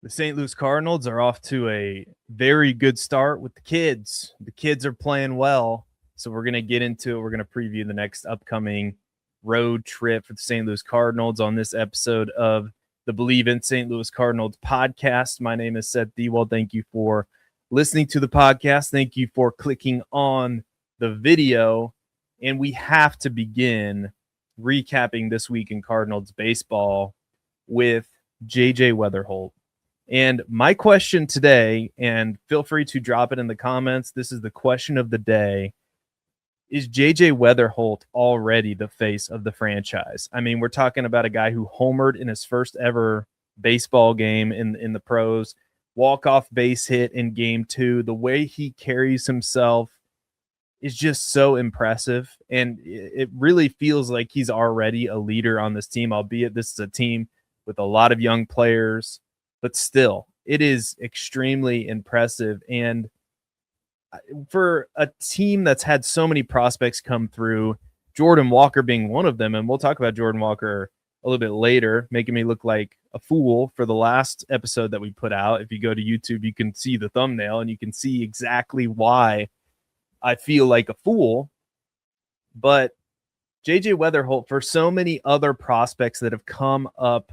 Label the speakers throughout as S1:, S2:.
S1: The St. Louis Cardinals are off to a very good start with the kids. The kids are playing well. So we're going to get into it. We're going to preview the next upcoming road trip for the St. Louis Cardinals on this episode of the Believe in St. Louis Cardinals podcast. My name is Seth Dewell. Thank you for listening to the podcast. Thank you for clicking on the video. And we have to begin recapping this week in Cardinals baseball with JJ Wetherholt. And my question today, and feel free to drop it in the comments, this is the question of the day. Is JJ Wetherholt already the face of the franchise? I mean, we're talking about a guy who homered in his first ever baseball game in the pros, walk-off base hit in game 2. The way he carries himself is just so impressive. And it really feels like he's already a leader on this team, albeit this is a team with a lot of young players. But still, it is extremely impressive. And for a team that's had so many prospects come through, Jordan Walker being one of them, and we'll talk about Jordan Walker a little bit later, making me look like a fool for the last episode that we put out. If you go to YouTube, you can see the thumbnail and you can see exactly why I feel like a fool. But JJ Wetherholt, for so many other prospects that have come up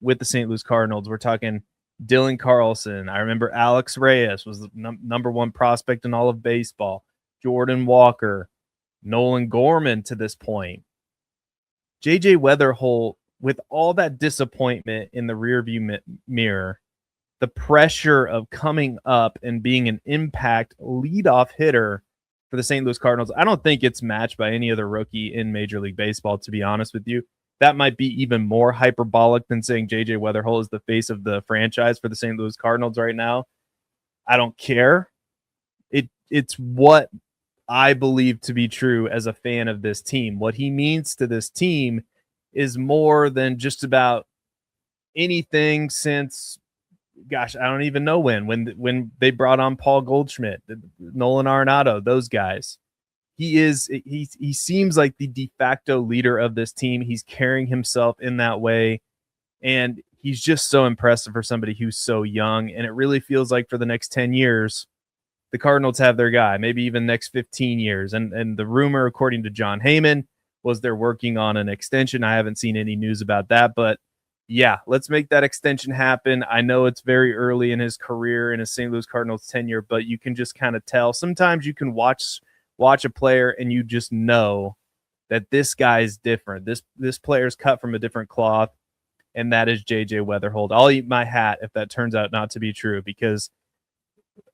S1: with the St. Louis Cardinals, we're talking Dylan Carlson. I remember Alex Reyes was the number one prospect in all of baseball. Jordan Walker, Nolan Gorman to this point. JJ Wetherholt, with all that disappointment in the rearview mirror, the pressure of coming up and being an impact leadoff hitter for the St. Louis Cardinals, I don't think it's matched by any other rookie in Major League Baseball, to be honest with you. That might be even more hyperbolic than saying JJ Wetherholt is the face of the franchise for the St. Louis Cardinals right now. I don't care. It's what I believe to be true as a fan of this team. What he means to this team is more than just about anything since, gosh, I don't even know when they brought on Paul Goldschmidt, Nolan Arenado, those guys. He seems like the de facto leader of this team. He's carrying himself in that way. And he's just so impressive for somebody who's so young. And it really feels like for the next 10 years, the Cardinals have their guy, maybe even next 15 years. And the rumor, according to John Heyman, was they're working on an extension. I haven't seen any news about that, but yeah, let's make that extension happen. I know it's very early in his career in his St. Louis Cardinals tenure, but you can just kind of tell. Sometimes you can watch a player and you just know that this guy is different. This player's cut from a different cloth, and that is JJ Wetherholt. I'll eat my hat if that turns out not to be true, because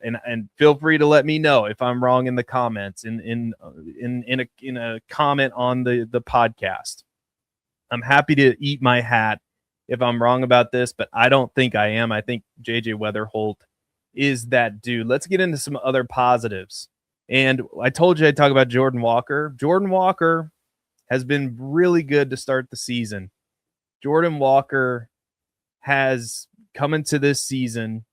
S1: and feel free to let me know if I'm wrong in the comments in a comment on the podcast. I'm happy to eat my hat if I'm wrong about this, but I don't think I am. I think JJ Wetherholt is that dude. Let's get into some other positives. And I told you I'd talk about Jordan Walker. Jordan Walker has been really good to start the season. Jordan Walker has come into this season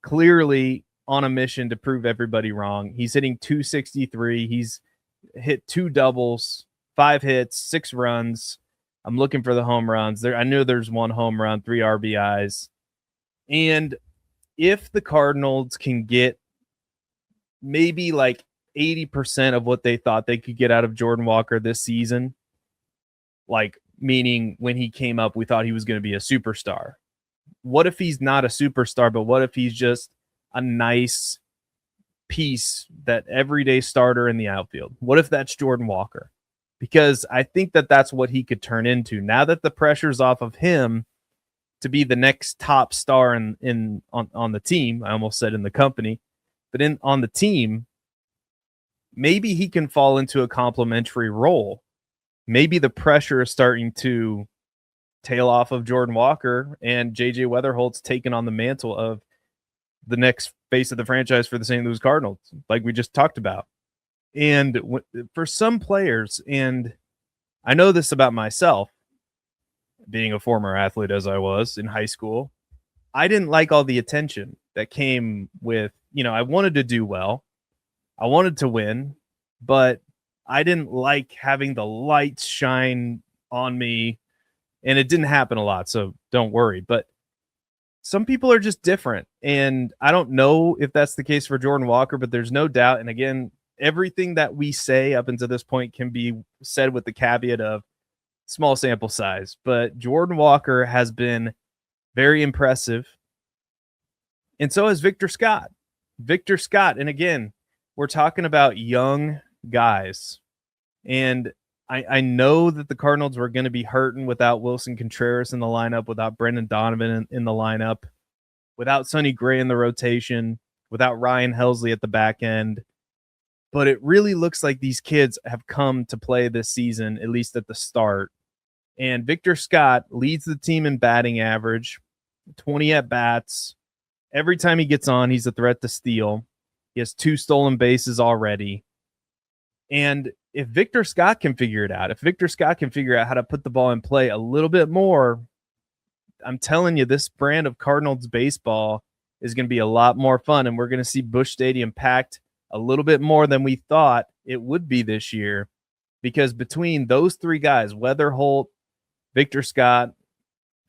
S1: clearly on a mission to prove everybody wrong. He's hitting .263. He's hit 2 doubles, 5 hits, 6 runs. I'm looking for the home runs. I know there's 1 home run, 3 RBIs. And if the Cardinals can get maybe like 80% of what they thought they could get out of Jordan Walker this season, like meaning when he came up, we thought he was going to be a superstar. What if he's not a superstar, but what if he's just a nice piece, that everyday starter in the outfield? What if that's Jordan Walker? Because I think that that's what he could turn into now that the pressure's off of him to be the next top star on the team. I almost said in the company, but on the team, maybe he can fall into a complementary role. Maybe the pressure is starting to tail off of Jordan Walker, and JJ Wetherholt's taken on the mantle of the next face of the franchise for the St. Louis Cardinals, like we just talked about. And for some players, and I know this about myself, being a former athlete as I was in high school, I didn't like all the attention that came with, I wanted to do well. I wanted to win, but I didn't like having the lights shine on me, and it didn't happen a lot, so don't worry. But some people are just different. And I don't know if that's the case for Jordan Walker, but there's no doubt. And again, everything that we say up until this point can be said with the caveat of small sample size. But Jordan Walker has been very impressive. And so has Victor Scott. Victor Scott. And again, we're talking about young guys. And I know that the Cardinals were going to be hurting without Wilson Contreras in the lineup, without Brendan Donovan in the lineup, without Sonny Gray in the rotation, without Ryan Helsley at the back end. But it really looks like these kids have come to play this season, at least at the start. And Victor Scott leads the team in batting average, 20 at-bats. Every time he gets on, he's a threat to steal. He has 2 stolen bases already. And if Victor Scott can figure it out, if Victor Scott can figure out how to put the ball in play a little bit more, I'm telling you, this brand of Cardinals baseball is going to be a lot more fun. And we're going to see Busch Stadium packed a little bit more than we thought it would be this year. Because between those 3 guys, Wetherholt, Victor Scott,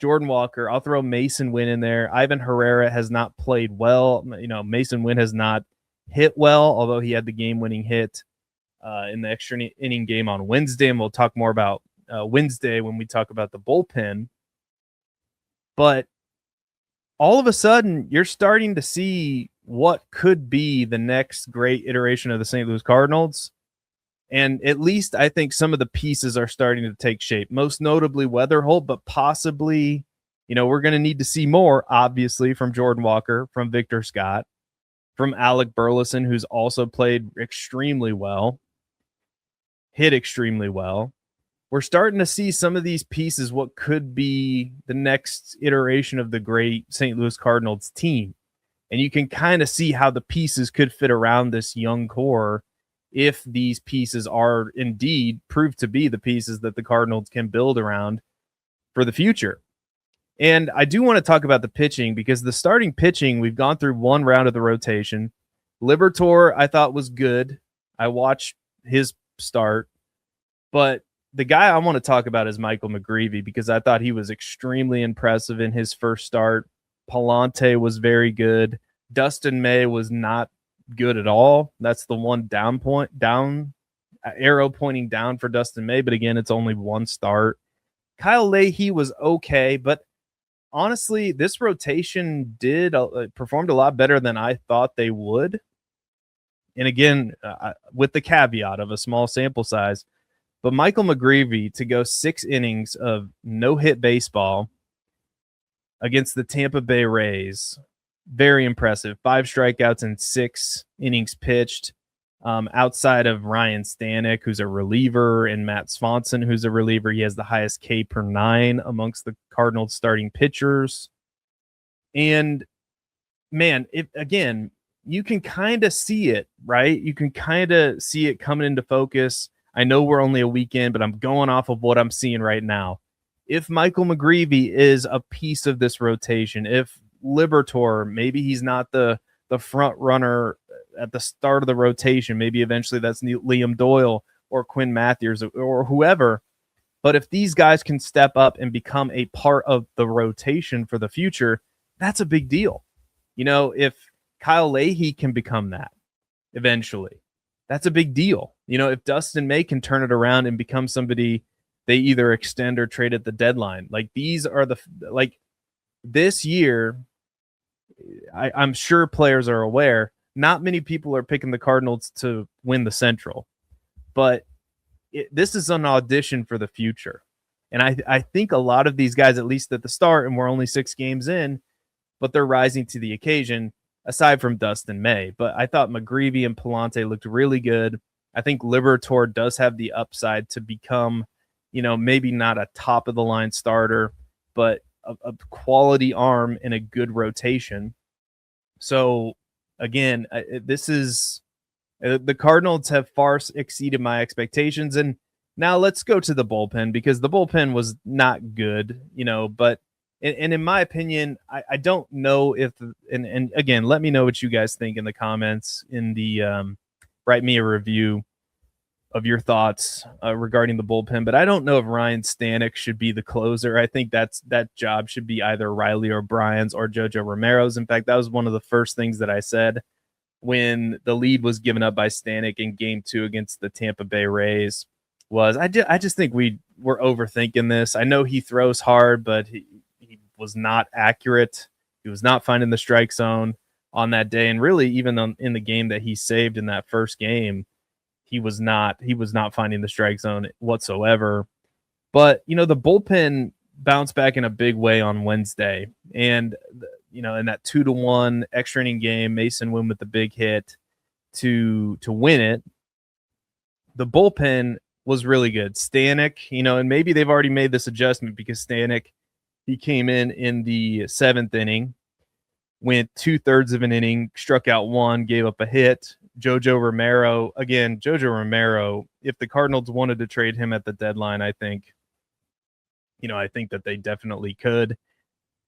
S1: Jordan Walker, I'll throw Mason Wynn in there. Ivan Herrera has not played well. Mason Wynn has not hit well, although he had the game-winning hit in the extra inning game on Wednesday, and we'll talk more about Wednesday when we talk about the bullpen. But all of a sudden, you're starting to see what could be the next great iteration of the St. Louis Cardinals. And at least I think some of the pieces are starting to take shape, most notably Wetherholt, but possibly, we're going to need to see more, obviously, from Jordan Walker, from Victor Scott, from Alec Burleson, who's also played extremely well, hit extremely well. We're starting to see some of these pieces, what could be the next iteration of the great St. Louis Cardinals team. And you can kind of see how the pieces could fit around this young core if these pieces are indeed proved to be the pieces that the Cardinals can build around for the future. And I do want to talk about the pitching, because the starting pitching, we've gone through 1 round of the rotation. Liberatore, I thought, was good. I watched his start. But the guy I want to talk about is Michael McGreevy, because I thought he was extremely impressive in his first start. Palante was very good. Dustin May was not good at all. That's the one down arrow pointing down for Dustin May. But again, it's only 1 start. Kyle Leahy was okay, but honestly, this rotation performed a lot better than I thought they would. And again, with the caveat of a small sample size, but Michael McGreevy to go 6 innings of no-hit baseball against the Tampa Bay Rays, very impressive. 5 strikeouts and 6 innings pitched. Outside of Ryan Stanek, who's a reliever, and Matt Swanson, who's a reliever, he has the highest K per 9 amongst the Cardinals starting pitchers. And man, again, you can kind of see it, right? You can kind of see it coming into focus. I know we're only a weekend, but I'm going off of what I'm seeing right now. If Michael McGreevy is a piece of this rotation, if Liberatore, maybe he's not the front runner at the start of the rotation, maybe eventually that's Liam Doyle or Quinn Matthews or whoever. But if these guys can step up and become a part of the rotation for the future, that's a big deal. If Kyle Leahy can become that eventually, that's a big deal. If Dustin May can turn it around and become somebody they either extend or trade at the deadline, these are this year, I'm sure players are aware, not many people are picking the Cardinals to win the Central, but this is an audition for the future. And I think a lot of these guys, at least at the start, and we're only 6 games in, but they're rising to the occasion, aside from Dustin May. But I thought McGreevy and Palante looked really good. I think Liberatore does have the upside to become, maybe not a top-of-the-line starter, but a quality arm in a good rotation. So, again, this is the Cardinals have far exceeded my expectations. And now let's go to the bullpen, because the bullpen was not good, but in my opinion, I don't know if, and again, let me know what you guys think in the comments in the write me a review. of your thoughts regarding the bullpen, but I don't know if Ryan Stanek should be the closer. I think that job should be either Riley O'Brien's or JoJo Romero's. In fact, that was one of the first things that I said when the lead was given up by Stanek in Game 2 against the Tampa Bay Rays. Was I just think we're overthinking this. I know he throws hard, but he was not accurate. He was not finding the strike zone on that day, and really even in the game that he saved in that first game, he was not finding the strike zone whatsoever. But the bullpen bounced back in a big way on Wednesday, and in that 2-1 extra inning game, Mason Wynn with the big hit to win it. The bullpen was really good. Stanek, and maybe they've already made this adjustment because Stanek, he came in the 7th inning, went 2/3 of an inning, struck out 1, gave up a hit. JoJo Romero, if the Cardinals wanted to trade him at the deadline, I think that they definitely could.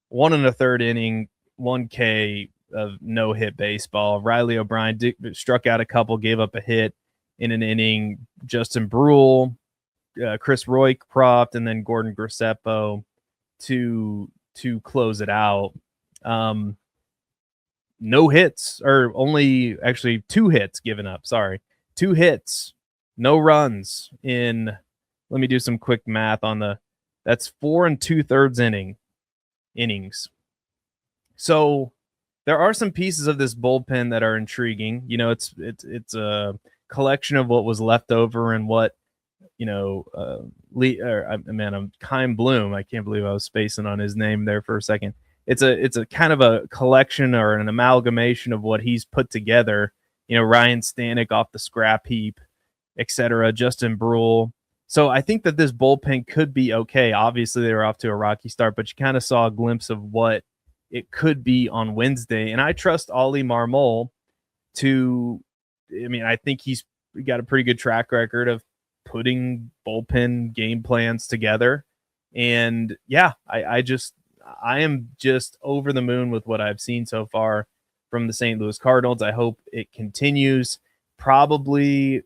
S1: 1 1/3 inning, 1K of no-hit baseball. Riley O'Brien struck out a couple, gave up a hit in an inning. Justin Brule, Chris Roycroft, and then Gordon Graceppo to close it out. No hits, or only actually 2 hits given up. Sorry. 2 hits, no runs in, let me do some quick math on that's 4 2/3 innings. So there are some pieces of this bullpen that are intriguing. It's a collection of what was left over and what, I'm Kyle Bloom. I can't believe I was spacing on his name there for a second. It's a kind of a collection or an amalgamation of what he's put together. Ryan Stanek off the scrap heap, etc. Justin Brule. So I think that this bullpen could be okay. Obviously, they were off to a rocky start, but you kind of saw a glimpse of what it could be on Wednesday. And I trust Ollie Marmol I think he's got a pretty good track record of putting bullpen game plans together. And yeah, I am just over the moon with what I've seen so far from the St. Louis Cardinals. I hope it continues. Probably,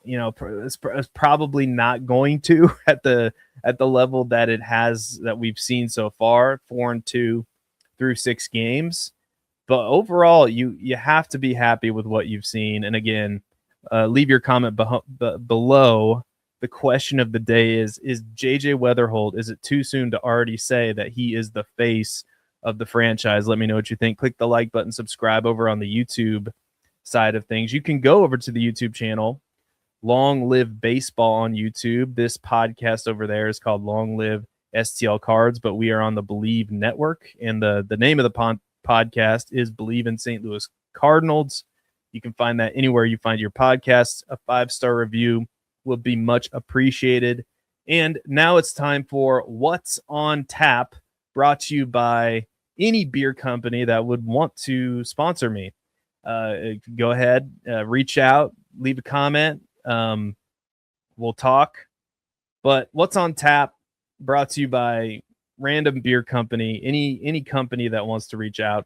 S1: it's probably not going to at the level that it has, that we've seen so far, 4-2 through 6 games. But overall, you have to be happy with what you've seen. And again, leave your comment below. The question of the day is JJ Wetherholt, is it too soon to already say that he is the face of the franchise? Let me know what you think. Click the like button, subscribe over on the YouTube side of things. You can go over to the YouTube channel, Long Live Baseball on YouTube. This podcast over there is called Long Live STL Cards, but we are on the Believe Network, and the name of the podcast is Believe in St. Louis Cardinals. You can find that anywhere you find your podcasts. A 5-star review will be much appreciated. And now it's time for What's on Tap, brought to you by any beer company that would want to sponsor me. Go ahead, reach out, leave a comment. We'll talk. But What's on Tap, brought to you by random beer company, any company that wants to reach out.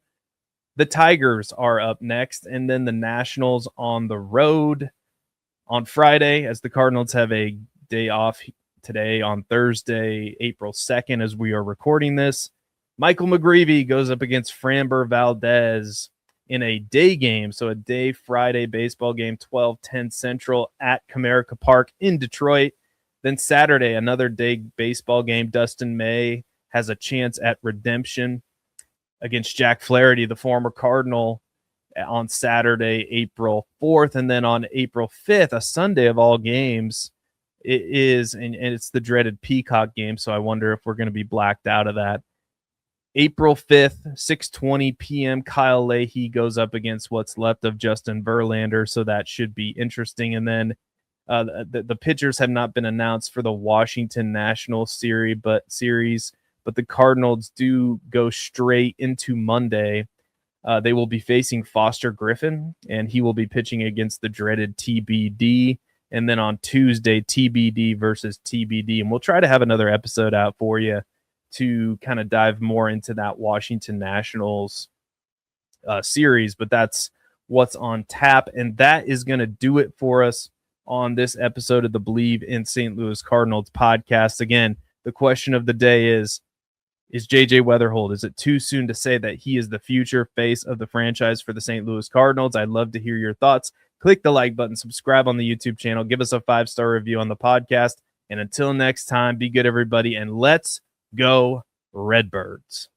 S1: The Tigers are up next, and then the Nationals on the road on Friday, as the Cardinals have a day off today on Thursday, April 2nd, as we are recording this. Michael McGreevy goes up against Framber Valdez in a day game, so a day Friday baseball game, 12:10 Central at Comerica Park in Detroit. Then Saturday, another day baseball game. Dustin May has a chance at redemption against Jack Flaherty, the former Cardinal, on Saturday, April 4th. And then on April 5th, a Sunday of all games, it is, and it's the dreaded Peacock game, so I wonder if we're going to be blacked out of that. April 5th, 6:20 p.m., Kyle Leahy goes up against what's left of Justin Verlander, so that should be interesting. And then the pitchers have not been announced for the Washington Nationals series, but the Cardinals do go straight into Monday. They will be facing Foster Griffin, and he will be pitching against the dreaded TBD. And then on Tuesday, TBD versus TBD. And we'll try to have another episode out for you to kind of dive more into that Washington Nationals series. But that's what's on tap. And that is going to do it for us on this episode of the Believe in St. Louis Cardinals podcast. Again, the question of the day is JJ Wetherholt, is it too soon to say that he is the future face of the franchise for the St. Louis Cardinals? I'd love to hear your thoughts. Click the like button, subscribe on the YouTube channel, give us a 5-star review on the podcast. And until next time, be good, everybody, and let's go Redbirds.